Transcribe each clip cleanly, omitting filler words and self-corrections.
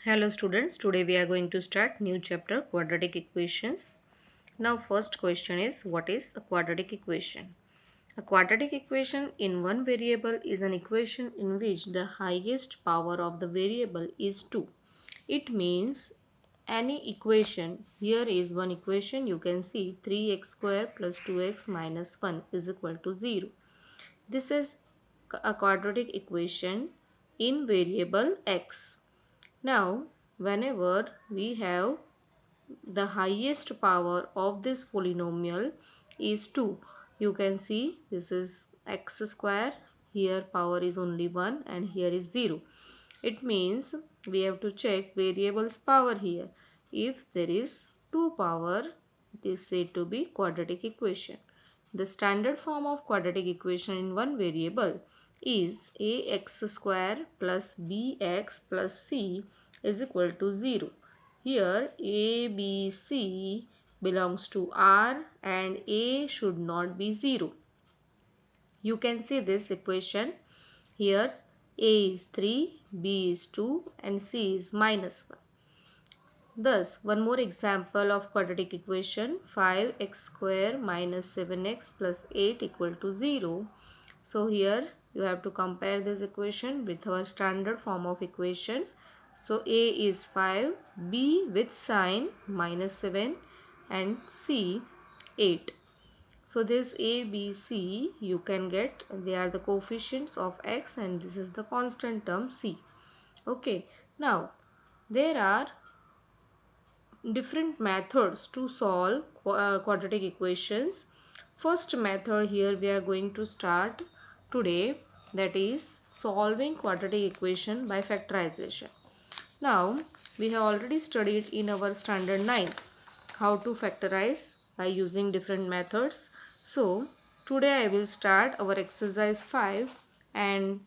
Hello students, today we are going to start new chapter quadratic equations. Now first question is, what is a quadratic equation? A quadratic equation in one variable is an equation in which the highest power of the variable is 2. It means any equation, here is one equation, you can see 3x square plus 2x minus 1 is equal to 0. This is a quadratic equation in variable x. Now, whenever we have the highest power of this polynomial is 2, you can see this is x square, here power is only 1 and here is 0. It means we have to check variable's power here. If there is 2 power, it is said to be quadratic equation. The standard form of quadratic equation in one variable is ax square plus bx plus c is equal to 0. Here a, b, c belongs to R and a should not be 0. You can see this equation here. A is 3, b is 2 and c is minus 1. Thus, one more example of quadratic equation, 5x square minus 7x plus 8 equal to 0. So here you have to compare this equation with our standard form of equation. So a is 5, b with sign minus 7 and c 8. So this a, b, c you can get, they are the coefficients of x and this is the constant term c. Okay, now there are different methods to solve quadratic equations. First method here we are going to start today, that is solving quadratic equation by factorization. Now we have already studied in our standard 9 how to factorize by using different methods. So today I will start our exercise 5 and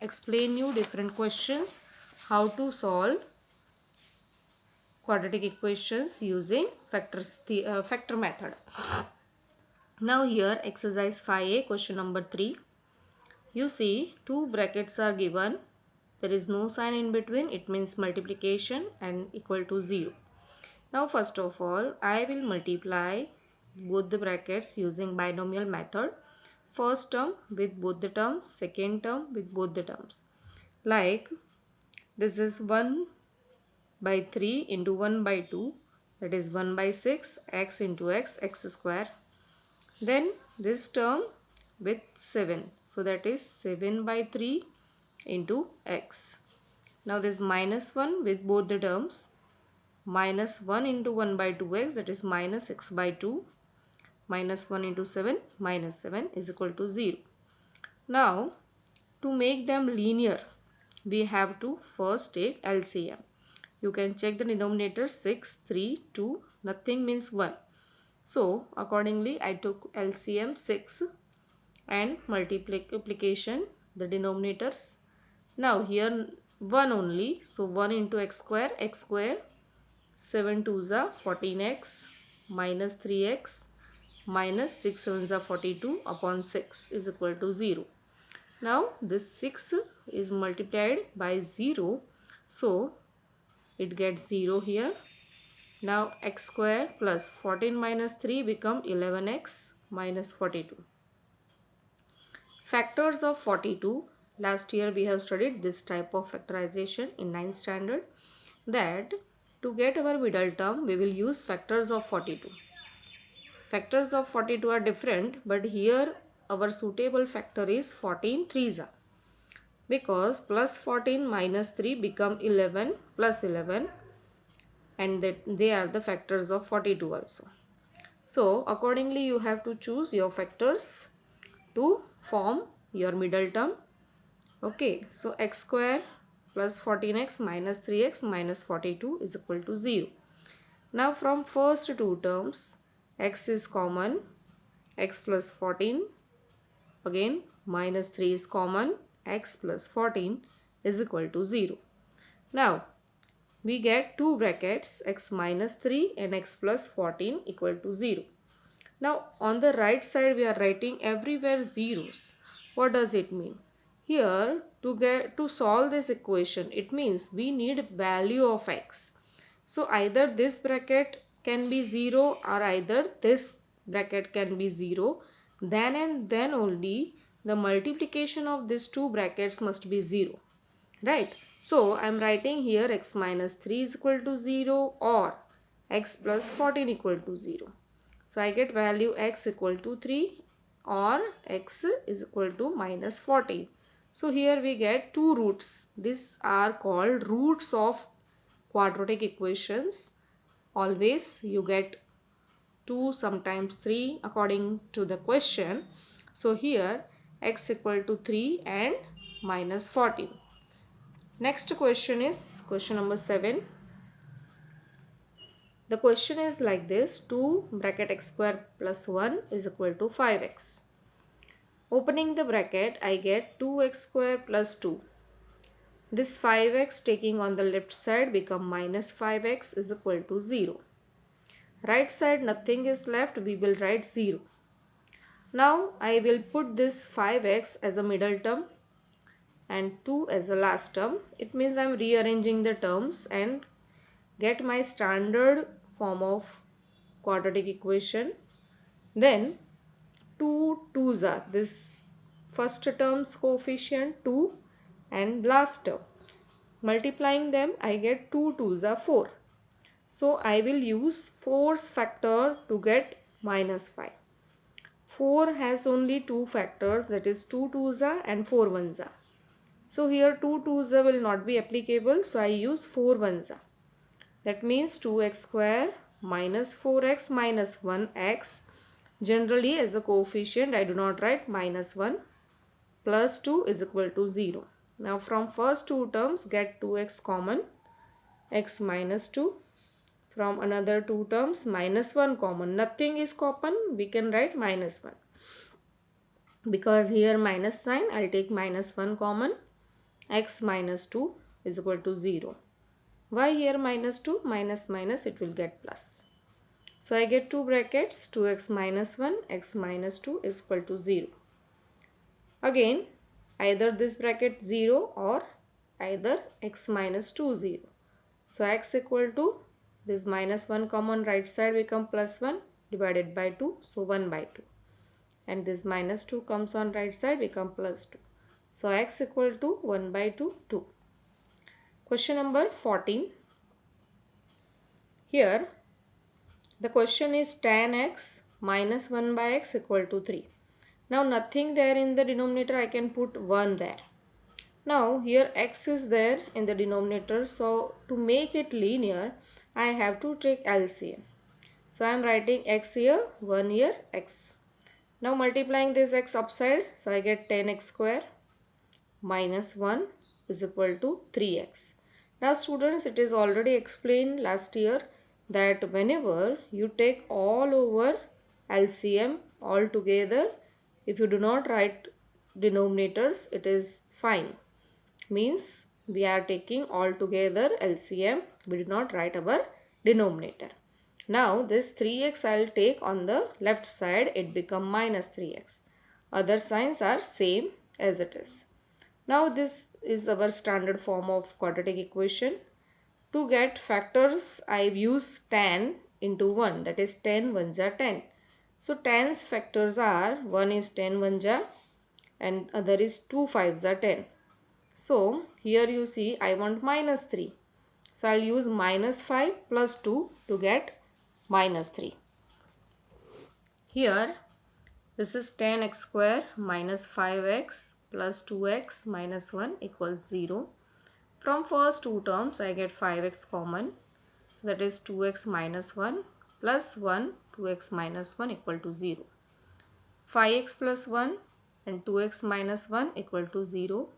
explain you different questions how to solve quadratic equations using factor method. Now here exercise 5a, question number 3. You see two brackets are given. There is no sign in between. It means multiplication and equal to 0. Now first of all, I will multiply both the brackets using binomial method. First term with both the terms, second term with both the terms. Like this is 1 by 3 into 1 by 2, that is 1 by 6 x into x square. Then this term with 7, so that is 7 by 3 into x. Now this minus 1 with both the terms, minus 1 into 1 by 2x, that is minus x by 2, minus 1 into 7 minus 7 is equal to 0. Now to make them linear, we have to first take LCM. You can check the denominator 6, 3, 2, nothing means 1. So accordingly I took LCM 6 and multiplication the denominators. Now here 1 only, so 1 into x square, 7 2s are 14x minus 3x minus 6 7s are 42 upon 6 is equal to 0. Now this 6 is multiplied by 0, so it gets 0 here. Now x square plus 14 minus 3 become 11x minus 42. Factors of 42. Last year we have studied this type of factorization in 9th standard, that to get our middle term we will use factors of 42. Factors of 42 are different, but here our suitable factor is 14 3s are, because plus 14 minus 3 become 11 plus 11 and that they are the factors of 42 also. So accordingly you have to choose your factors to form your middle term. Okay, so x square plus 14x minus 3x minus 42 is equal to 0. Now from first two terms, x is common, x plus 14, again minus 3 is common, x plus 14 is equal to 0. Now we get two brackets, x minus 3 and x plus 14 equal to 0. Now on the right side we are writing everywhere zeros. What does it mean? here to solve this equation, it means we need value of x. So either this bracket can be 0 or either this bracket can be 0. Then and then only the multiplication of these two brackets must be 0. Right? So I am writing here x minus 3 is equal to 0 or x plus 14 equal to 0. So I get value x equal to 3 or x is equal to minus 14. So here we get two roots. These are called roots of quadratic equations. Always you get 2, sometimes 3 according to the question. So here x equal to 3 and minus 14. Next question is question number 7. The question is like this: 2 bracket x square plus 1 is equal to 5x. Opening the bracket, I get 2x square plus 2. This 5x taking on the left side become minus 5x is equal to 0. Right side nothing is left, we will write 0. Now I will put this 5x as a middle term and 2 as a last term. It means I am rearranging the terms and get my standard form of quadratic equation. Then 2 2's are this first term's coefficient 2 and last term. Multiplying them, I get 2 2's are 4. So I will use 4's factor to get minus 5. 4 has only 2 factors, that is 2 2's are and 4 1's are. So here 2 2's are will not be applicable, so I use 4 1's are. That means 2x square minus 4x minus 1x. Generally as a coefficient I do not write minus 1 plus 2 is equal to 0. Now from first two terms get 2x common, x minus 2. From another two terms minus 1 common. Nothing is common, we can write minus 1. Because here minus sign, I will take minus 1 common. X minus 2 is equal to 0. Why here minus 2? Minus minus it will get plus. So I get two brackets, 2x minus 1, x minus 2 is equal to 0. Again, either this bracket 0 or either x minus 2 0. So x equal to this minus 1 common, right side become plus 1 divided by 2. So 1 by 2. And this minus 2 comes on right side become plus 2. So x equal to 1 by 2, 2. Question number 14. Here the question is tan x minus 1 by x equal to 3. Now nothing there in the denominator, I can put 1 there. Now here x is there in the denominator, so to make it linear I have to take LCM. So I am writing x here, 1 here, x. Now multiplying this x upside, so I get 10x square minus 1 is equal to 3x. Now students, it is already explained last year that whenever you take all over LCM all together, if you do not write denominators, it is fine. Means we are taking all together LCM, we do not write our denominator. Now this 3x I will take on the left side, it become minus 3x. Other signs are same as it is. Now this is our standard form of quadratic equation. To get factors I use tan into 1, that is 10 1 ja 10. So tan's factors are 1 is 10 1 ja and other is 2 5 ja 10. So here you see I want minus 3. So I will use minus 5 plus 2 to get minus 3. Here this is 10x square minus 5x plus 2x minus 1 equals 0. From first two terms I get 5x common. So that is 2x minus 1 plus 1, 2x minus 1 equal to 0. 5x plus 1 and 2x minus 1 equal to 0.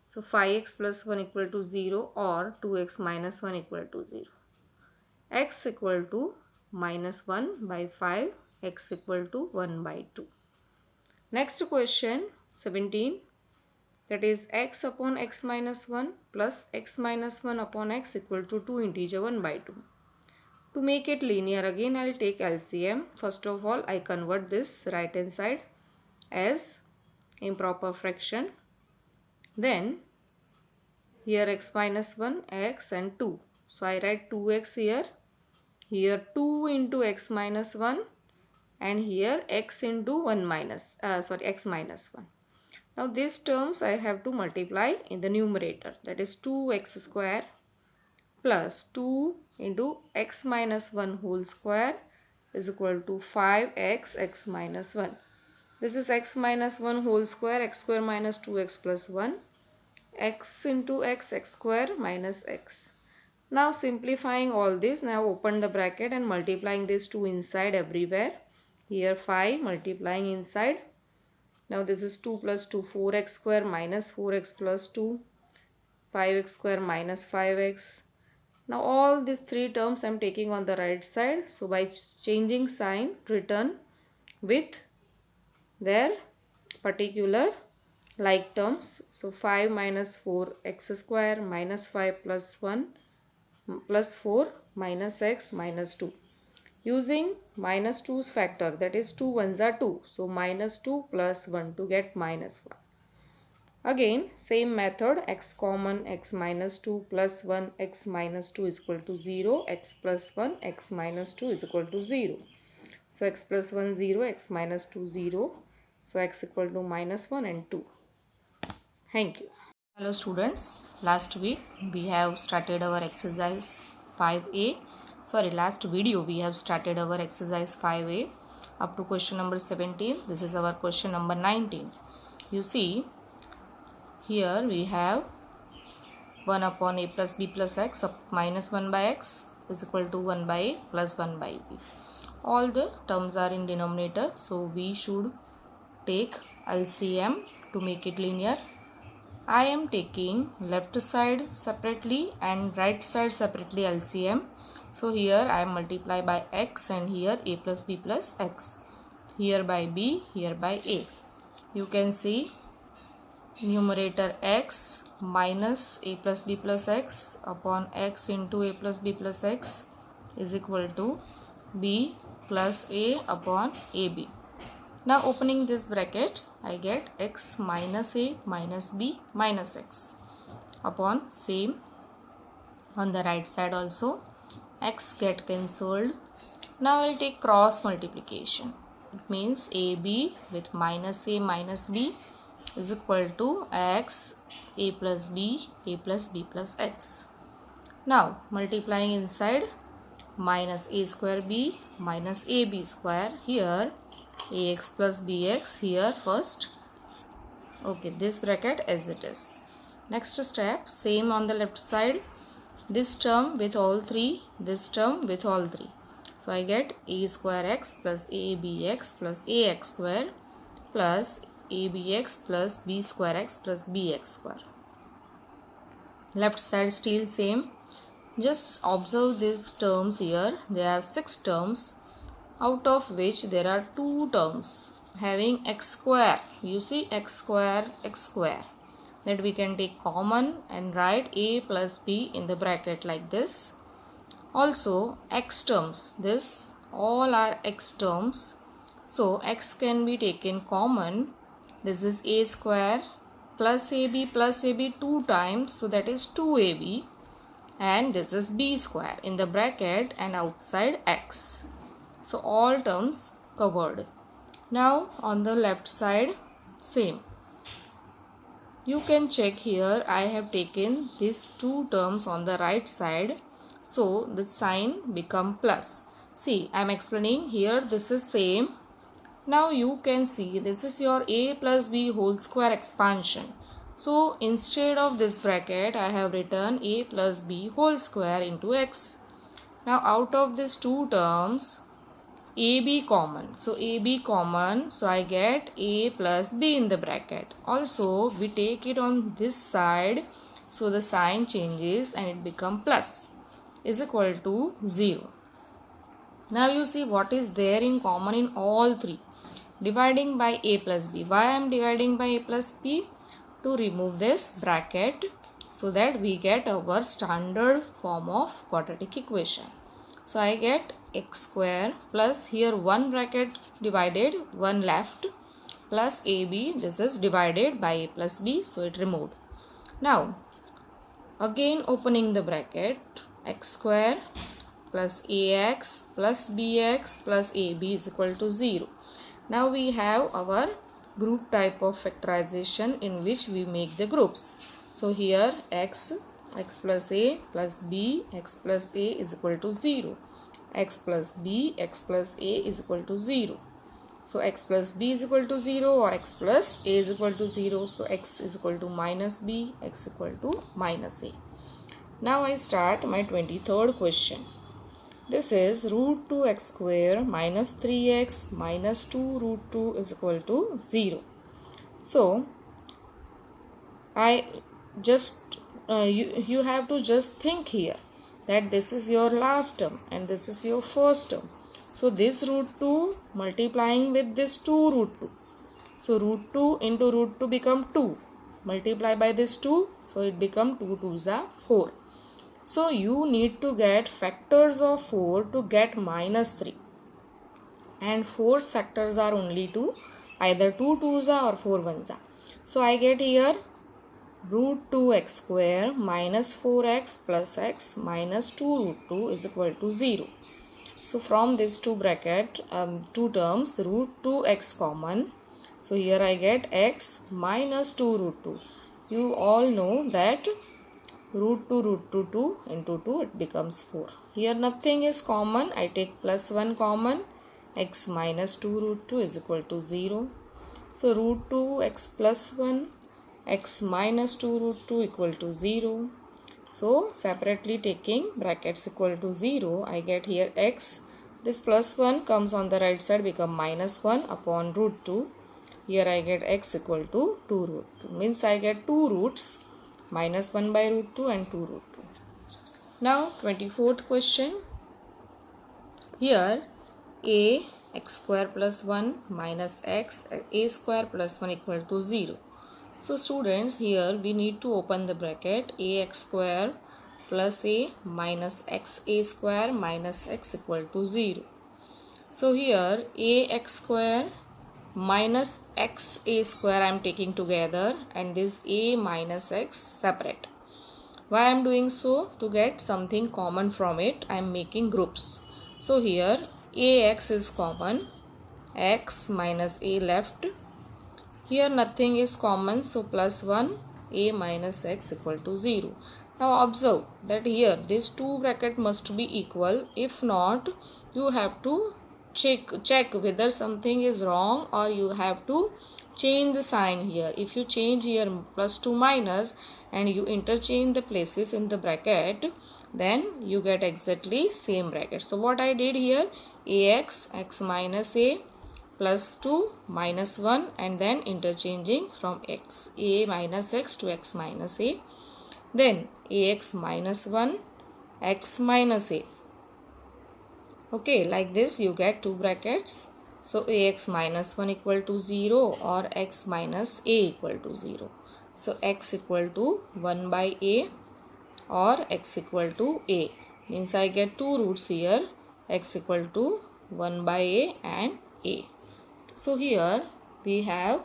So 5x plus 1 equal to 0 or 2x minus 1 equal to 0. X equal to minus 1 by 5, x equal to 1 by 2. Next question 17, that is x upon x minus 1 plus x minus 1 upon x equal to 2 integer 1 by 2. To make it linear, again I will take LCM. First of all I convert this right hand side as improper fraction. Then here x minus 1, x and 2. So I write 2x here. Here 2 into x minus 1 and here x into 1 minus, x minus 1. Now these terms I have to multiply in the numerator, that is 2x square plus 2 into x minus 1 whole square is equal to 5x x minus 1. This is x minus 1 whole square, x square minus 2x plus 1, x into x, x square minus x. Now simplifying all this, now open the bracket and multiplying these two inside everywhere. Here 5 multiplying inside. Now this is 2 plus 2, 4x square minus 4x plus 2, 5x square minus 5x. Now all these three terms I am taking on the right side. So by changing sign, written with their particular like terms. So 5 minus 4 x square minus 5 plus 1 plus 4 minus x minus 2. Using minus 2's factor, that is 2 ones are 2. So minus 2 plus 1 to get minus 1. Again same method, x common, x minus 2 plus 1, x minus 2 is equal to 0, x plus 1, x minus 2 is equal to 0. So x plus 1 0, x minus 2 0. So x equal to minus 1 and 2. Thank you. Hello students, last week we have started our exercise 5a. Last video we have started our exercise 5a up to question number 17. This is our question number 19. You see, here we have 1 upon a plus b plus x minus 1 by x is equal to 1 by a plus 1 by b. All the terms are in denominator, so we should take LCM to make it linear. I am taking left side separately and right side separately LCM. So here I am multiply by x and here a plus b plus x. Here by b, here by a. You can see numerator x minus a plus b plus x upon x into a plus b plus x is equal to b plus a upon ab. Now opening this bracket, I get x minus a minus b minus x upon same on the right side also. X get cancelled. Now I will take cross multiplication. It means ab with minus a minus b is equal to x a plus b plus x. Now multiplying inside, minus a square b minus ab square, here ax plus bx, here first. Okay, this bracket as it is. Next step, same on the left side. This term with all three, this term with all three. So I get a square x plus abx plus ax square plus abx plus b square x plus bx square. Left side still same. Just observe these terms here. There are 6 terms, out of which there are 2 terms having x square. You see x square, that we can take common and write a plus b in the bracket like this. Also x terms, this all are x terms. So x can be taken common. This is a square plus ab 2 times, so that is 2ab, and this is b square in the bracket and outside x. So all terms covered. Now on the left side same. You can check here, I have taken these 2 terms on the right side, so the sign become plus. See, I am explaining here, this is same. Now you can see this is your a plus b whole square expansion. So instead of this bracket, I have written a plus b whole square into x. Now out of these 2 terms, ab common. So ab common, so I get a plus b in the bracket. Also we take it on this side, so the sign changes and it become plus is equal to 0. Now you see what is there in common in all 3. Dividing by a plus b. Why I am dividing by a plus b? To remove this bracket so that we get our standard form of quadratic equation. So I get x square plus here 1 bracket divided, 1 left, plus ab, this is divided by a plus b, so it removed. Now again opening the bracket, x square plus ax plus bx plus ab is equal to 0. Now we have our group type of factorization in which we make the groups. So here x plus a plus b, x plus a is equal to 0. X plus b, x plus a is equal to 0. So x plus b is equal to 0 or x plus a is equal to 0. So x is equal to minus b, x equal to minus a. Now I start my 23rd question. This is root 2x square minus 3x minus 2 root 2 is equal to 0. So I just you have to just think here that this is your last term and this is your first term. So this root 2 multiplying with this 2 root 2. So root 2 into root 2 become 2. Multiply by this 2. So it become 2 2s are 4. So you need to get factors of 4 to get minus 3. And 4's factors are only 2. Either 2 2s are or 4 1s are. So I get here root 2x square minus 4x plus x minus 2 root 2 is equal to 0. So from this two terms, root 2x common. So here I get x minus 2 root 2. You all know that root 2 into 2 it becomes 4. Here nothing is common. I take plus 1 common. X minus 2 root 2 is equal to 0. So root 2x plus 1, x minus 2 root 2 equal to 0. So separately taking brackets equal to 0, I get here x. This plus 1 comes on the right side, become minus 1 upon root 2. Here I get x equal to 2 root 2. Means I get 2 roots, minus 1 by root 2 and 2 root 2. Now 24th question. Here a x square plus 1 minus x a square plus 1 equal to 0. So students, here we need to open the bracket ax square plus a minus x a square minus x equal to 0. So here ax square minus x a square I am taking together and this a minus x separate. Why I am doing so? To get something common from it, I am making groups. So here ax is common, x minus a left. Here nothing is common, so plus 1 a minus x equal to 0. Now observe that here these two bracket must be equal. If not, you have to check whether something is wrong or you have to change the sign here. If you change here plus 2 minus and you interchange the places in the bracket, then you get exactly same bracket. So what I did here, ax x minus a plus 2 minus 1 and then interchanging from x a minus x to x minus a, then ax minus 1 x minus a. Okay, like this you get two brackets. So ax minus 1 equal to 0 or x minus a equal to 0. So x equal to 1 by a or x equal to a. Means I get two roots here, x equal to 1 by a and a. So here we have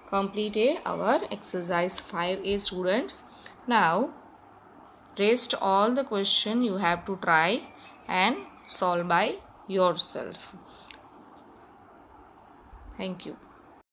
completed our exercise 5a students. Now rest all the question you have to try and solve by yourself. Thank you.